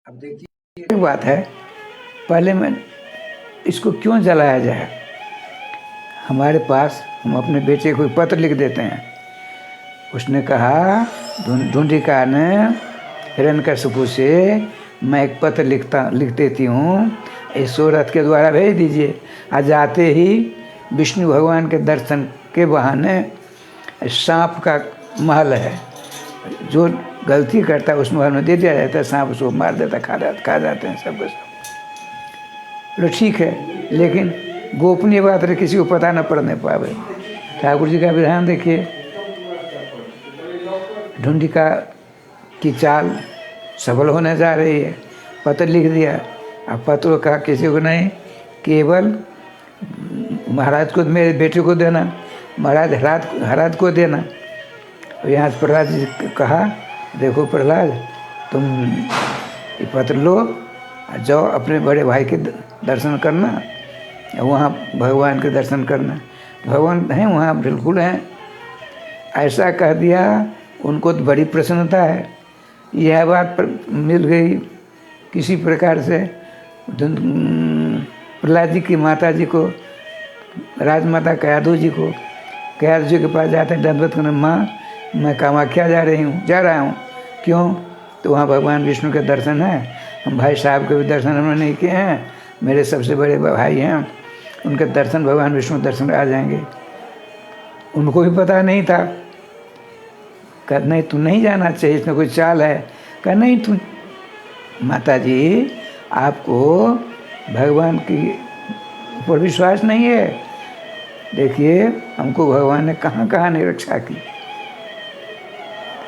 अब देखिए एक बात है, पहले मैं इसको क्यों जलाया जाए। हमारे पास हम अपने बेटे को पत्र लिख देते हैं। उसने कहा ढूंढिका ने हिरण्यकशिपु से मैं एक पत्र लिख देती हूँ, ईश्वर रथ के द्वारा भेज दीजिए। आज जाते ही विष्णु भगवान के दर्शन के बहाने सांप का महल है, जो गलती करता है उस महल में दे दिया जाता है, सांप उसको मार देता, खा जाते हैं सबको सब। तो ठीक है, लेकिन गोपनीय बात है, किसी को पता न पड़ने पावे। ठाकुर जी का विधान देखिए, ढूंढिका की चाल सफल होने जा रही है। पत्र लिख दिया, अब पत्र का किसी को नहीं, केवल महाराज को, मेरे बेटे को देना, महाराज को देना। यहाँ से प्रहलाद जी कहा, देखो प्रहलाद, तुम ये पत्र लो, जाओ अपने बड़े भाई के दर्शन करना, वहाँ भगवान के दर्शन करना। भगवान हैं वहाँ, बिल्कुल हैं। ऐसा कह दिया, उनको तो बड़ी प्रसन्नता है। यह बात मिल गई किसी प्रकार से प्रहलाद जी की माता जी को, राजमाता कयाधु जी को। कयाधु जी के पास जाते हैं, दंडवत करने, माँ मैं कामाख्या जा रहा हूँ। क्यों? तो वहाँ भगवान विष्णु के दर्शन है, हम भाई साहब के भी दर्शन हमने नहीं किए हैं, मेरे सबसे बड़े भाई हैं, उनके दर्शन, भगवान विष्णु दर्शन आ जाएंगे। उनको भी पता नहीं था। कहा नहीं, तू नहीं जाना चाहिए, इसमें कोई चाल है। कहा नहीं, तू माता जी, आपको भगवान की ऊपर विश्वास नहीं है। देखिए हमको भगवान ने कहाँ कहाँ नहीं रक्षा की,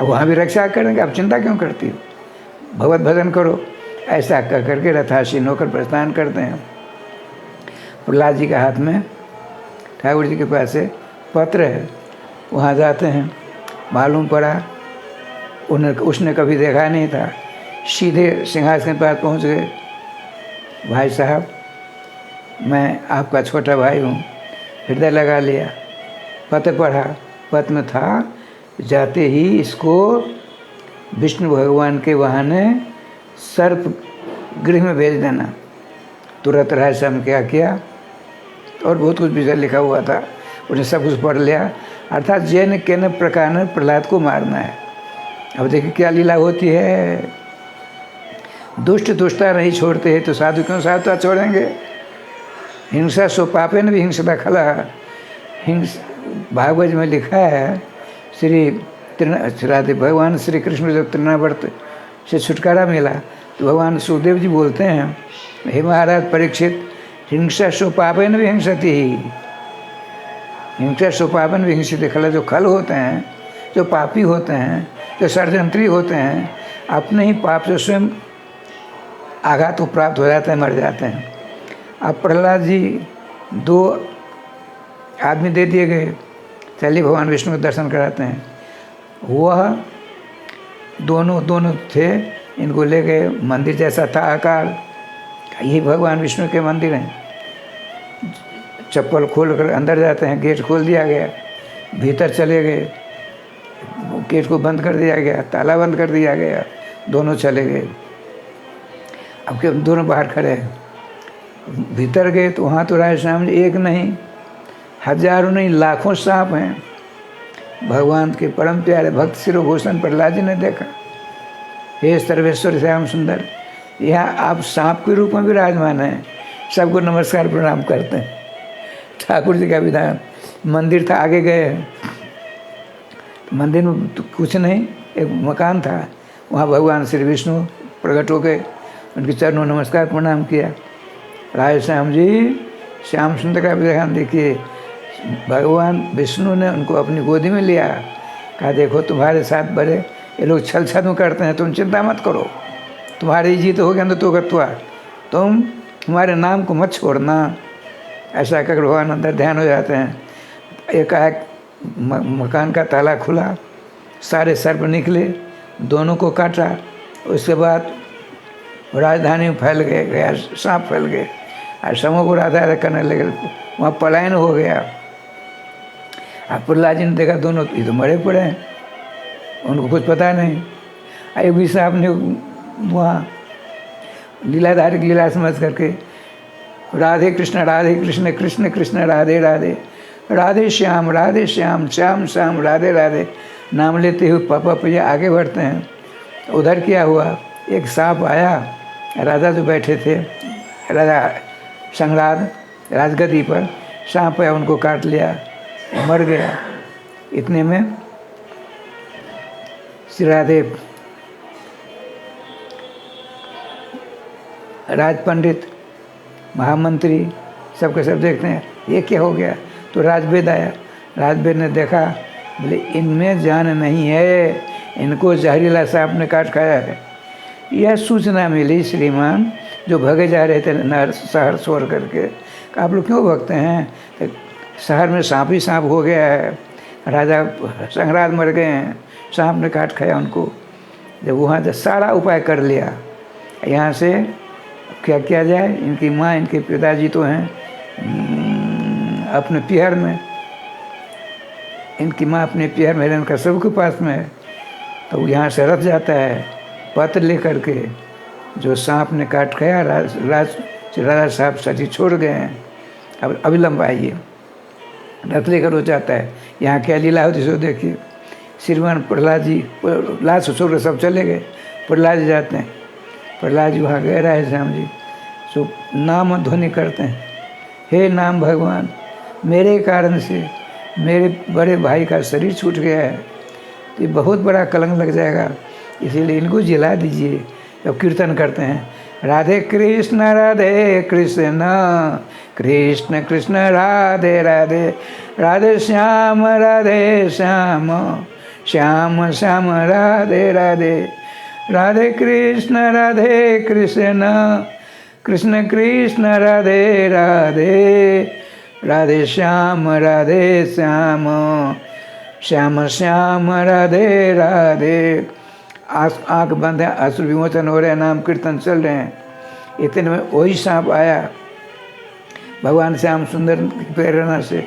अब वहाँ भी रक्षा करेंगे, आप चिंता क्यों करती हो, भगवत भजन करो। ऐसा कह करके रथासीन होकर प्रस्थान करते हैं। प्रहलाद जी के हाथ में ठाकुर जी के पास से पत्र है, वहाँ जाते हैं। मालूम पड़ा उसने कभी देखा नहीं था, सीधे सिंहासन के पास पहुँच गए। भाई साहब, मैं आपका छोटा भाई हूँ, हृदय लगा लिया। पत्र पढ़ा, पत्र में था, जाते ही इसको विष्णु भगवान के बहाने सर्प गृह में भेज देना। तुरंत रहस्य हम क्या किया, और बहुत कुछ विषय लिखा हुआ था, उसने सब कुछ पढ़ लिया। अर्थात जैन के न प्रकार ने प्रहलाद को मारना है। अब देखिए क्या लीला होती है, दुष्ट दुष्टता नहीं छोड़ते हैं तो साधु क्यों साधुता छोड़ेंगे। हिंसा सो पापे न भी हिंसता खला। भागवत में लिखा है, भगवान श्री कृष्ण जब तृणावर्त से छुटकारा मिला तो भगवान सुखदेव जी बोलते हैं, हे महाराज परीक्षित, हिंसा सो पापन भी हिंसती ही। हिंसा सो पापन भी हिंसित खला। जो खल होते हैं, जो पापी होते हैं, जो षड्यंत्री होते हैं, अपने ही पाप से स्वयं आघात को प्राप्त हो जाते हैं, मर जाते हैं। अब प्रहलाद जी 2 आदमी दे दिए गए, चलिए भगवान विष्णु के दर्शन कराते हैं। वह दोनों थे, इनको ले गए, मंदिर जैसा था आकार, ये भगवान विष्णु के मंदिर हैं। चप्पल खोल कर अंदर जाते हैं, गेट खोल दिया गया, भीतर चले गए, गेट को बंद कर दिया गया, ताला बंद कर दिया गया, दोनों चले गए। अब के दोनों बाहर खड़े हैं। भीतर गए तो वहाँ तो राय श्याम जी एक नहीं, हजारों नहीं, लाखों सांप हैं। भगवान के परम प्यारे भक्त शिरोभूषण प्रहलाद जी ने देखा, हे सर्वेश्वर श्याम सुंदर, यहाँ आप सांप के रूप में विराजमान हैं, सबको नमस्कार प्रणाम करते हैं। ठाकुर जी का विधान, मंदिर था, आगे गए, मंदिर में तो कुछ नहीं, एक मकान था, वहाँ भगवान श्री विष्णु प्रकट हो गए, उनके चरणों नमस्कार प्रणाम किया। राय श्याम जी, श्याम सुंदर का विधान देखिए, भगवान विष्णु ने उनको अपनी गोदी में लिया, कहा देखो तुम्हारे साथ बड़े ये लोग छल छद्म करते हैं, तुम चिंता मत करो, तुम्हारी जीत हो गया तो करतुआ, तुम तुम्हारे नाम को मत छोड़ना। ऐसा कर भगवान अंदर ध्यान हो जाते हैं। एकाएक मकान का ताला खुला, सारे सर्प निकले, दोनों को काटा। उसके बाद राजधानी में फैल गया, सांप फैल गए, और समूह को राधा करने लगे, वहाँ पलायन हो गया। अब प्रहलाद जी ने देखा दोनों ये तो मरे पड़े हैं, उनको कुछ पता नहीं। एक भी सांप ने वहाँ लीलाधारी की लीला समझ करके राधे कृष्ण कृष्ण कृष्ण राधे राधे, राधे श्याम श्याम श्याम राधे राधे नाम लेते हुए पापा भैया आगे बढ़ते हैं। उधर क्या हुआ, एक सांप आया, राजा जो बैठे थे, राजा संगराद राजगद्दी पर, सांप आया उनको काट लिया, मर गया। इतने में श्री राधे राज पंडित महामंत्री सबके सब देखते हैं ये क्या हो गया। तो राजवेद आया, राजवेद ने देखा, बोले इनमें जान नहीं है, इनको जहरीला सांप ने काट खाया है। यह सूचना मिली श्रीमान जो भगे जा रहे थे नहर शहर छोड़ करके, आप लोग क्यों भगते हैं, तो शहर में सांप ही सांप हो गया है, राजा संगराज मर गए हैं, सांप ने काट खाया उनको। जब वहाँ से सारा उपाय कर लिया, यहाँ से क्या किया जाए, इनकी माँ इनके पिताजी तो हैं अपने पिहर में, इनकी माँ अपने पिहर में, इनका सबके पास में है। तो यहाँ से रथ जाता है पत्र लेकर के, जो सांप ने काट खाया राजा साहब सची छोड़ गए हैं, अब अविलंब आइए। रथ लेकर हो जाता है, यहाँ क्या लीला होती सो देखिए। श्रीमान प्रहलाद जी लाश छोड़ सब चले गए, प्रहलाद जी जाते हैं, प्रहलाद जी वहाँ गए राधे श्याम जी, सो नाम ध्वनि करते हैं, हे नाम भगवान मेरे कारण से मेरे बड़े भाई का शरीर छूट गया है, तो ये बहुत बड़ा कलंक लग जाएगा, इसीलिए इनको जिला दीजिए। जब कीर्तन करते हैं राधे कृष्ण कृष्ण कृष्ण राधे राधे, राधे श्याम श्याम श्याम राधे राधे, राधे कृष्ण कृष्ण कृष्ण राधे राधे, राधे श्याम श्याम श्याम श्याम राधे राधे। आँख बंद है, अश्रु विमोचन हो रहे हैं, नाम कीर्तन चल रहे हैं। इतने में वही सांप आया, भगवान श्याम सुंदर की प्रेरणा से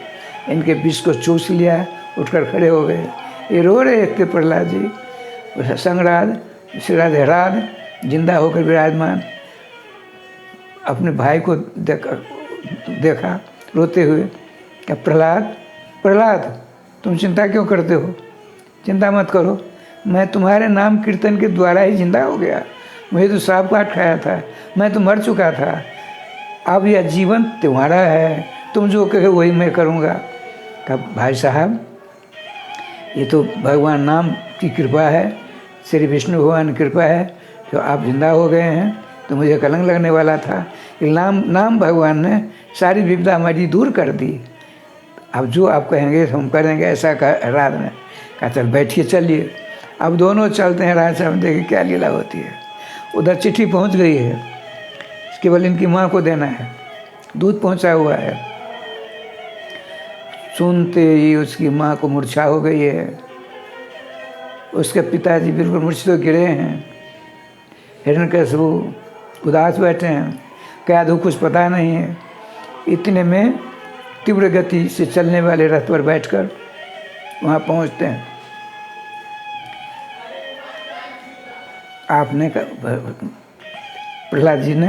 इनके विष को चूस लिया, उठकर खड़े हो गए। ये रो रहे थे प्रहलाद जी। संगराज श्री राधे राध जिंदा होकर विराजमान अपने भाई को देखा रोते हुए, क्या प्रहलाद तुम चिंता क्यों करते हो, चिंता मत करो, मैं तुम्हारे नाम कीर्तन के द्वारा ही जिंदा हो गया, मुझे तो सांप काट खाया था, मैं तो मर चुका था, अब यह जीवन तुम्हारा है, तुम जो कहे वही मैं करूँगा। कहा भाई साहब ये तो भगवान नाम की कृपा है, श्री विष्णु भगवान की कृपा है, जो आप जिंदा हो गए हैं, तो मुझे कलंक लगने वाला था, नाम भगवान ने सारी विपदा हमारी दूर कर दी, अब जो आप कहेंगे हम करेंगे, ऐसा कहा रात में। कहा चल बैठिए चलिए। अब दोनों चलते हैं, राज साहब देखिए क्या लीला होती है। उधर चिट्ठी पहुंच गई है, केवल इनकी माँ को देना है, दूध पहुंचा हुआ है। सुनते ही उसकी माँ को मूर्छा हो गई है, उसके पिताजी बिल्कुल मूर्छित तो गिरे हैं, हिरण्यकशिपु उदास बैठे हैं, क्या दो कुछ पता नहीं है। इतने में तीव्र गति से चलने वाले रथ पर बैठकर वहाँ पहुँचते हैं। आपने प्रहलाद जी ने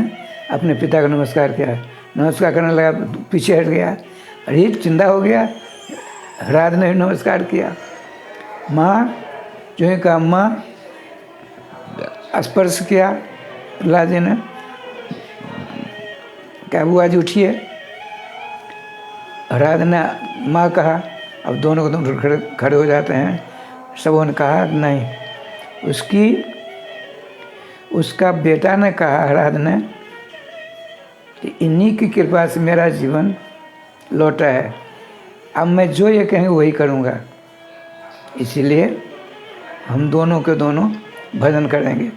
अपने पिता को नमस्कार किया, नमस्कार करने लगा, पीछे हट गया, अरे जिंदा हो गया। राज ने नमस्कार किया, माँ जो है कहा, माँ स्पर्श किया प्रहलाद जी ने, क्या बुआ जी उठिए। राज ने माँ कहा, अब दोनों को खड़े हो जाते हैं। सबों ने कहा नहीं, उसका बेटा ने कहा राज ने कि इन्हीं की कृपा से मेरा जीवन लौटा है, अब मैं जो ये कहेंगे वही करूँगा, इसीलिए हम दोनों के दोनों भजन करेंगे।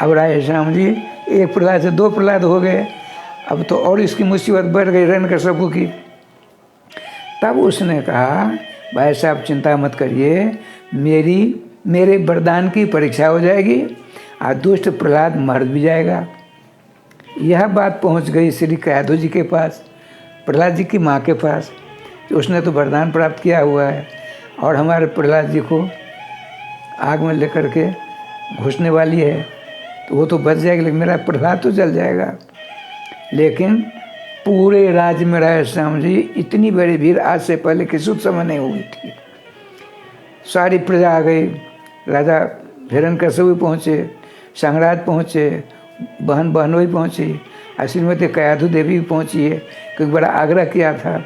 अब राधे श्याम जी एक प्रहलाद से दो प्रहलाद हो गए, अब तो और इसकी मुसीबत बढ़ गई हिरण्यकशिपु की। तब उसने कहा भाई साहब चिंता मत करिए, मेरे वरदान की परीक्षा हो जाएगी और दुष्ट प्रहलाद मर भी जाएगा। यह बात पहुंच गई श्री कयाधु जी के पास, प्रहलाद जी की माँ के पास, कि उसने तो वरदान प्राप्त किया हुआ है और हमारे प्रहलाद जी को आग में लेकर के घुसने वाली है, तो वो तो बच जाएगा, लेकिन मेरा प्रहलाद तो जल जाएगा। लेकिन पूरे राज्य में राधे श्याम जी इतनी बड़ी भीड़ आज से पहले किसी उस समय नहीं हुई थी। सारी प्रजा आ गई, राजा हिरण्यकश्यप पहुँचे, संगराज पहुँचे, बहन बहनोई पहुँची, और श्रीमती कयाधु देवी भी पहुँची है, क्योंकि बड़ा आग्रह किया था।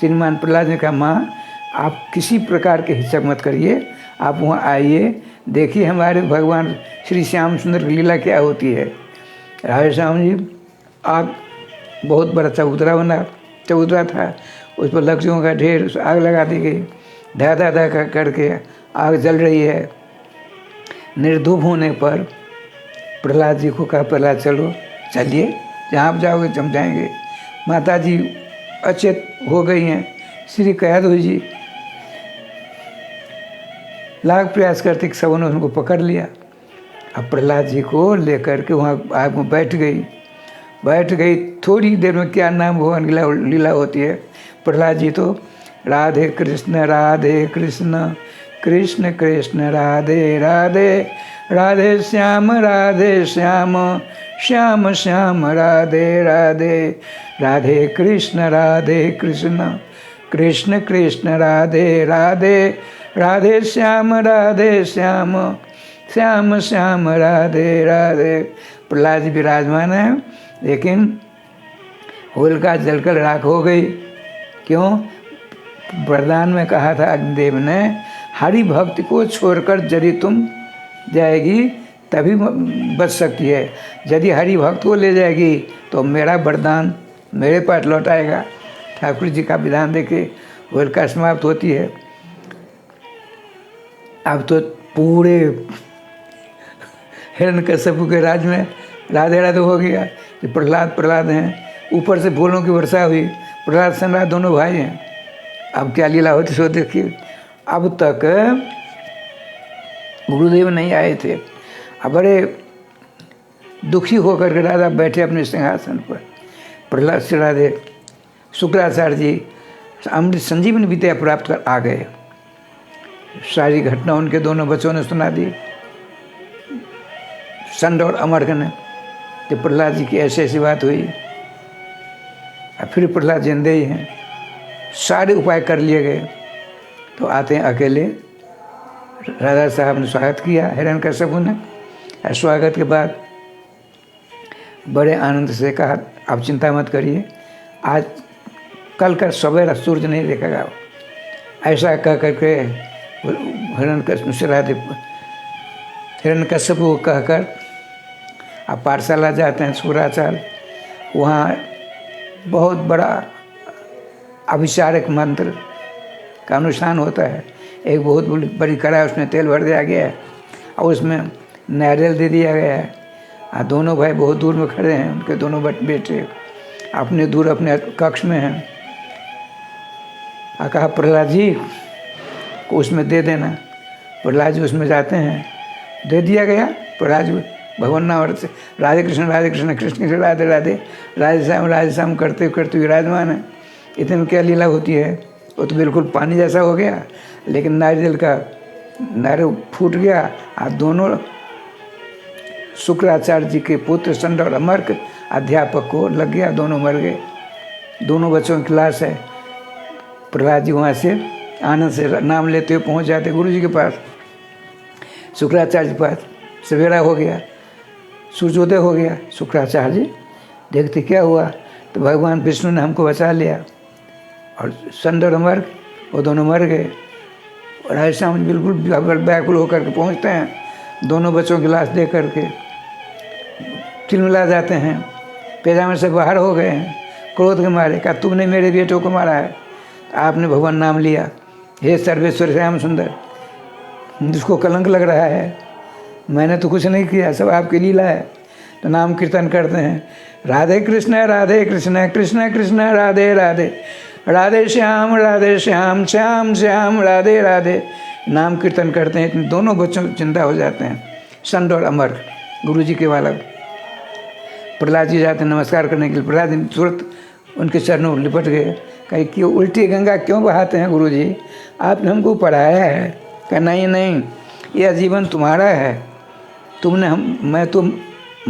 श्रीमान प्रहलाद ने कहा, माँ आप किसी प्रकार के हिचक मत करिए, आप वहाँ आइए, देखिए हमारे भगवान श्री श्याम सुंदर की लीला क्या होती है। राधे श्याम जी आग बहुत बड़ा चबूतरा था, उस पर लकड़ियों का ढेर, आग लगा दी गई, धा धा धा करके आग जल रही है। निर्धूप होने पर प्रहलाद जी को कहा, प्रहलाद चलो, चलिए, जहाँ आप जाओगे हम जाएंगे। माता जी अचेत हो गई हैं। श्री कयाधु जी लाख प्रयास करते कि सबों ने उनको पकड़ लिया। अब प्रहलाद जी को लेकर के वहाँ आग में बैठ गई। थोड़ी देर में क्या नाम भगवान की लीला होती है। प्रहलाद जी तो राधे कृष्ण कृष्ण कृष्ण राधे राधे, राधे श्याम श्याम श्याम राधे राधे, राधे कृष्ण कृष्ण कृष्ण राधे राधे, राधे श्याम श्याम श्याम राधे राधे। प्रहलाद जी विराजमान है, लेकिन होलिका जलकर राख हो गई। क्यों? वरदान में कहा था अग्निदेव ने, हरि भक्ति को छोड़कर यदि तुम जाएगी तभी बच सकती है, यदि हरि भक्त को ले जाएगी तो मेरा वरदान मेरे पास लौट आएगा। ठाकुर जी का विधान देके होलिका समाप्त होती है। अब तो पूरे हिरण्यकश्यप के राज में राधे राधे हो गया। ये प्रहलाद हैं, ऊपर से फूलों की वर्षा हुई। प्रहलाद सम्राट दोनों भाई हैं। अब क्या लीला होती सो देखिए। अब तक गुरुदेव नहीं आए थे। अब बड़े दुखी होकर के राजा बैठे अपने सिंहासन पर। प्रहलाद से राधे शुक्राचार्य जी अमृत संजीवनी विद्या प्राप्त कर आ गए। सारी घटना उनके दोनों बच्चों ने सुना दी, संड और अमर्क ने, कि प्रहलाद जी की ऐसी ऐसी बात हुई। और फिर प्रहलाद जिंदे ही हैं। सारे उपाय कर लिए गए। तो आते हैं अकेले। राजा साहब ने स्वागत किया हिरण्यकश्यप ने। और स्वागत के बाद बड़े आनंद से कहा, आप चिंता मत करिए, आज कल का सवेरा सूरज नहीं देखेगा। ऐसा कह करके हिरण्यकश्यप को कहकर आप पाठशाला जाते हैं शुक्राचार्य, वहाँ बहुत बड़ा अभिचारक मंत्र का अनुष्ठान होता है। एक बहुत बड़ी कढ़ाई, उसमें तेल भर दिया गया है और उसमें नारियल दे दिया गया है। और दोनों भाई बहुत दूर में खड़े हैं, उनके दोनों बेटे अपने दूर अपने कक्ष में हैं। कहा प्रहलाद जी को उसमें दे देना। प्रहलाद जी उसमें जाते हैं, दे दिया गया। प्रहलाद जी भगवान नाम से राधे कृष्ण कृष्ण कृष्ण राधे राधे, राधे श्याम करते करते विराजमान है। इतने में क्या लीला होती है, वो तो बिल्कुल पानी जैसा हो गया, लेकिन नारियल फूट गया और दोनों शुक्राचार्य जी के पुत्र संड और अमर्क अध्यापक को लग गया, दोनों मर गए। दोनों बच्चों की लाश है। प्रहलाद जी वहाँ से आनंद से नाम लेते हुए पहुँच जाते गुरु जी के पास, शुक्राचार्य के पास। सवेरा हो गया, सूर्योदय हो गया। शुक्राचार्य जी देखते क्या हुआ, तो भगवान विष्णु ने हमको बचा लिया और संड और अमर्क वो दोनों मर गए। और राधे श्याम बिल्कुल व्याकुल होकर के पहुँचते हैं, दोनों बच्चों की लाश देख करके चिलमिला जाते हैं, पैजामे से बाहर हो गए हैं क्रोध के मारे। कहा, तुमने मेरे बेटों को मारा है, आपने भगवान नाम लिया, हे सर्वेश्वर श्याम सुंदर, जिसको कलंक लग रहा है, मैंने तो कुछ नहीं किया, सब आपकी लीला है। तो नाम कीर्तन करते हैं, राधे कृष्ण कृष्ण कृष्ण राधे राधे, राधे श्याम श्याम श्याम राधे राधे। नाम कीर्तन करते हैं। दोनों बच्चों को चिंता हो जाते हैं, संड और अमर्क, गुरु जी के बालक। प्रहलाद जी जाते हैं नमस्कार करने के लिए। प्रहलाद जी तुरंत उनके चरणों में लिपट गए। कहीं क्यों उल्टी गंगा क्यों बहाते हैं गुरु जी, आपने हमको पढ़ाया है। कहा नहीं, यह जीवन तुम्हारा है,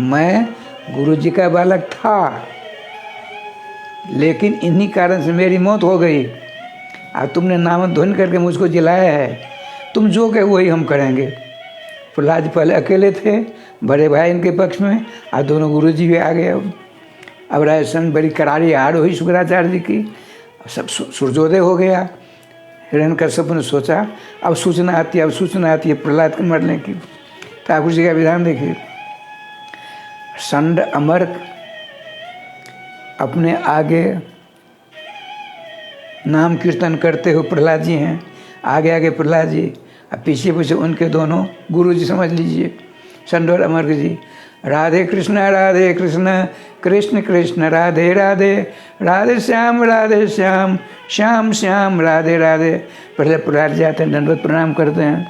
मैं गुरु जी का बालक था, लेकिन इन्हीं कारण से मेरी मौत हो गई और तुमने नाम ध्वनि करके मुझको जिलाया है। तुम जो कहे वही हम करेंगे। प्रहलाद जी पहले अकेले थे, बड़े भाई इनके पक्ष में, और दोनों गुरु जी भी आ गए। अब राजस्थान बड़ी करारी हार हुई शुक्राचार्य जी की, सब सूर्योदय हो गया। हिरण्यकश्यप ने सोचा अब सूचना आती है प्रहलाद के मरने की। ठाकुर जी का विधान देखिए, संड अमर अपने आगे नाम कीर्तन करते हुए प्रहलाद जी हैं, आगे आगे प्रहलाद जी, अब पीछे पीछे उनके दोनों गुरु जी समझ लीजिए, संड और अमर जी। राधे कृष्ण कृष्ण कृष्ण राधे राधे, राधे श्याम श्याम श्याम राधे राधे। पहले प्रहलाद जाते हैं, दंडवत प्रणाम करते हैं,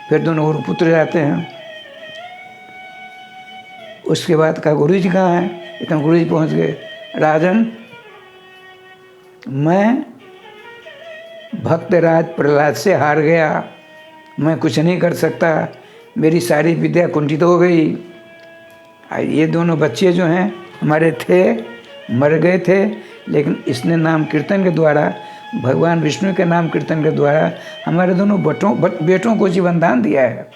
फिर दोनों गुरु पुत्र जाते हैं। उसके बाद कहा गुरु जी कहाँ हैं? इतना गुरु जी पहुँच गए। राजन, मैं भक्तराज प्रहलाद से हार गया, मैं कुछ नहीं कर सकता, मेरी सारी विद्या कुंठित हो गई। ये दोनों बच्चे जो हैं हमारे थे, मर गए थे, लेकिन इसने नाम कीर्तन के द्वारा, भगवान विष्णु के नाम कीर्तन के द्वारा हमारे दोनों बेटों को जीवन दान दिया है।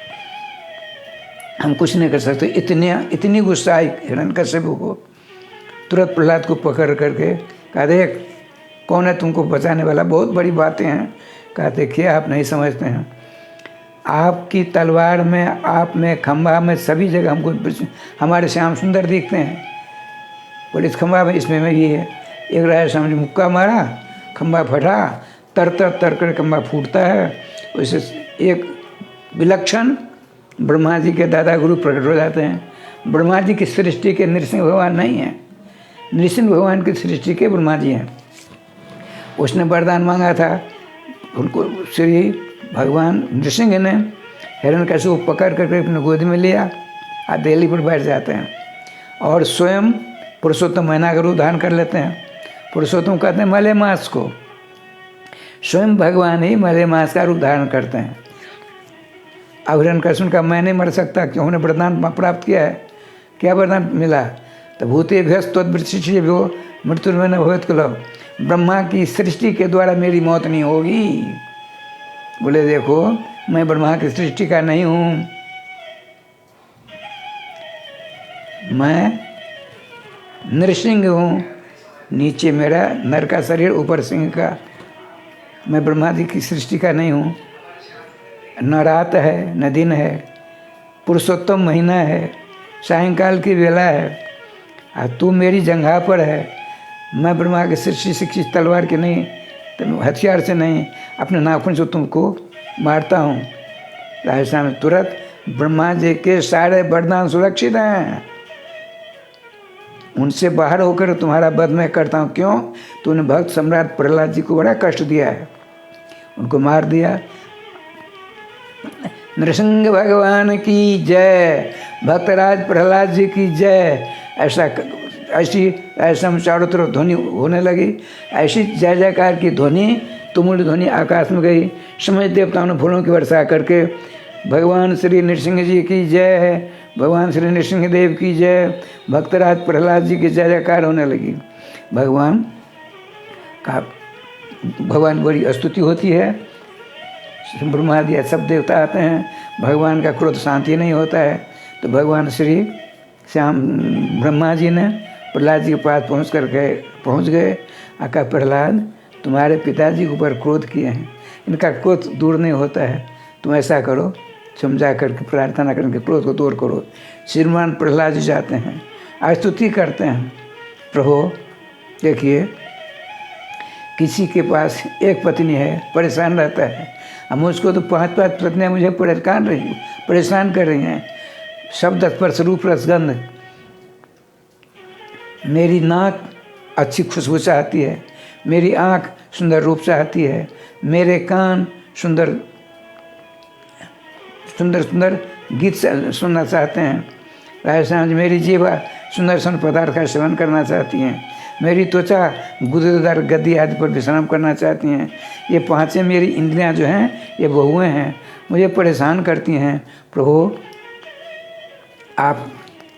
हम कुछ नहीं कर सकते। इतनी गुस्सा आई हिरण्यकश्यप को। तुरंत प्रहलाद को पकड़ करके कहा, देख कौन है तुमको बचाने वाला, बहुत बड़ी बातें हैं। कहा देखिए आप नहीं समझते हैं, आपकी तलवार में, आप में, खंभा में, सभी जगह हमको हमारे श्याम सुंदर दिखते हैं। बोले इस खंभा में, इसमें में भी है। एक राजा श्याम जी मुक्का मारा, खंभा फटा, तर कर खंभा फूटता है। उससे एक विलक्षण ब्रह्मा जी के दादा गुरु प्रकट हो जाते हैं। ब्रह्मा जी की सृष्टि के नृसिंह भगवान नहीं हैं, नृसिंह भगवान की सृष्टि के ब्रह्मा जी हैं। उसने वरदान मांगा था, उनको श्री भगवान नृसिंह ने हिरण्यकश्यप को पकड़ करके अपने गोद में लिया और देहली पर बैठ जाते हैं और स्वयं पुरुषोत्तम महीना का रूप धारण कर लेते हैं। पुरुषोत्तम कहते हैं मले मास को, स्वयं भगवान ही मले मास का रूप धारण करते हैं। अब हिरण्यकश्यप का मैं नहीं मर सकता, क्यों? उन्हें वरदान प्राप्त किया है। क्या वरदान मिला? तो भूते भ्यस्तोत्वृत्तिभ्यो मृत्युर्मे न भवेत् कुलः, ब्रह्मा की सृष्टि के द्वारा मेरी मौत नहीं होगी। बोले देखो मैं ब्रह्मा की सृष्टि का नहीं हूँ, मैं नृसिंह हूँ, नीचे मेरा नर का शरीर, ऊपर सिंह का। मैं ब्रह्मा जी की सृष्टि का नहीं हूँ। न रात है न दिन है, पुरुषोत्तम महीना है, सायंकाल की वेला है, और तू मेरी जंघा पर है। मैं ब्रह्मा की सृष्टि शिक्षित तलवार के नहीं, तो हथियार से नहीं, अपने नाखून से तुमको मारता हूँ। राजस्थान में तुरंत ब्रह्मा जी के सारे वरदान सुरक्षित हैं, उनसे बाहर होकर तुम्हारा वध मैं करता हूँ। क्यों? तूने भक्त सम्राट प्रहलाद जी को बड़ा कष्ट दिया है, उनको मार दिया। नृसिंह भगवान की जय, भक्तराज प्रहलाद जी की जय। ऐसा हम चारों तरफ ध्वनि होने लगी। ऐसी जय जयकार की ध्वनि, तुमुल ध्वनि आकाश में गई। समझ देवताओं ने फूलों की वर्षा करके भगवान श्री नृसिंह जी की जय, भगवान श्री नृसिंह देव की जय, भक्तराज प्रहलाद जी की जय जयकार होने लगी। भगवान बड़ी स्तुति होती है। ब्रह्मा आदि सब देवता आते हैं, भगवान का क्रोध शांति नहीं होता है। तो भगवान श्री श्याम ब्रह्मा जी ने प्रहलाद जी के पास पहुँच गए। आका प्रहलाद, तुम्हारे पिताजी के ऊपर क्रोध किए हैं, इनका क्रोध दूर नहीं होता है, तुम ऐसा करो, समझा करके प्रार्थना करके क्रोध को दूर करो। श्रीमान प्रहलाद जी जाते हैं, स्तुति करते हैं, प्रभु देखिए किसी के पास एक पत्नी है, परेशान रहता है, अब मुझको तो 5-5 पत्नियाँ मुझे परेशान कर रही हैं। शब्द स्पर्श रूप रसगंध, मेरी नाक अच्छी खुशबू चाहती है, मेरी आँख सुंदर रूप चाहती है, मेरे कान सुंदर गीत सुनना चाहते हैं, राजस्थान जी मेरी जीवा सुंदर सुंदर पदार्थ का सेवन करना चाहती हैं, मेरी त्वचा गुदेदार गद्दी आदि पर विश्राम करना चाहती हैं। ये 5 मेरी इंद्रियां जो हैं ये बहुएं हैं, मुझे परेशान करती हैं। प्रभु आप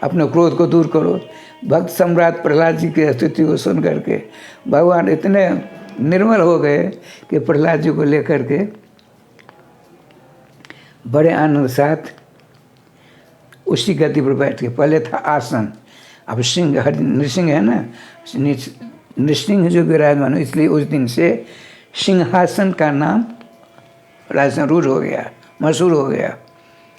अपने क्रोध को दूर करो। भक्त सम्राट प्रहलाद जी की स्तुति को सुन करके भगवान इतने निर्मल हो गए कि प्रहलाद जी को लेकर के बड़े आनंद साथ उसी गति पर बैठ के, पहले था आसन, अब सिंह, हर नृसिंह है ना, नृसिंह जो विराजमान हो, इसलिए उस दिन से सिंहासन का नाम राजस्थान रूढ़ हो गया, मशहूर हो गया।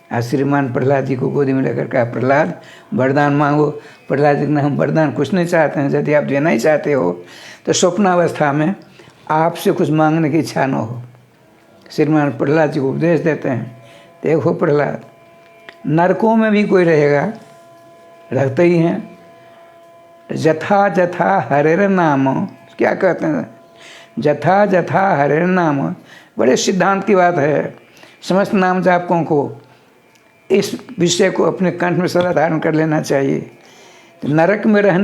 आज श्रीमान प्रहलाद जी को गोदी में लेकर कहा, प्रहलाद वरदान मांगो। प्रहलाद जी ने, हम वरदान कुछ नहीं चाहते हैं, यदि आप देना ही चाहते हो तो स्वप्नावस्था में आपसे कुछ मांगने की इच्छा न हो। श्रीमान प्रहलाद जी को उपदेश देते हैं, देखो प्रहलाद, नरकों में भी कोई रहेगा, रहते ही हैं, जथा जथा हरेर नाम, क्या कहते हैं, जथा जथा हरेर नाम, बड़े सिद्धांत की बात है। समस्त नाम जापकों को इस विषय को अपने कंठ में सदा धारण कर लेना चाहिए। तो नरक में रहने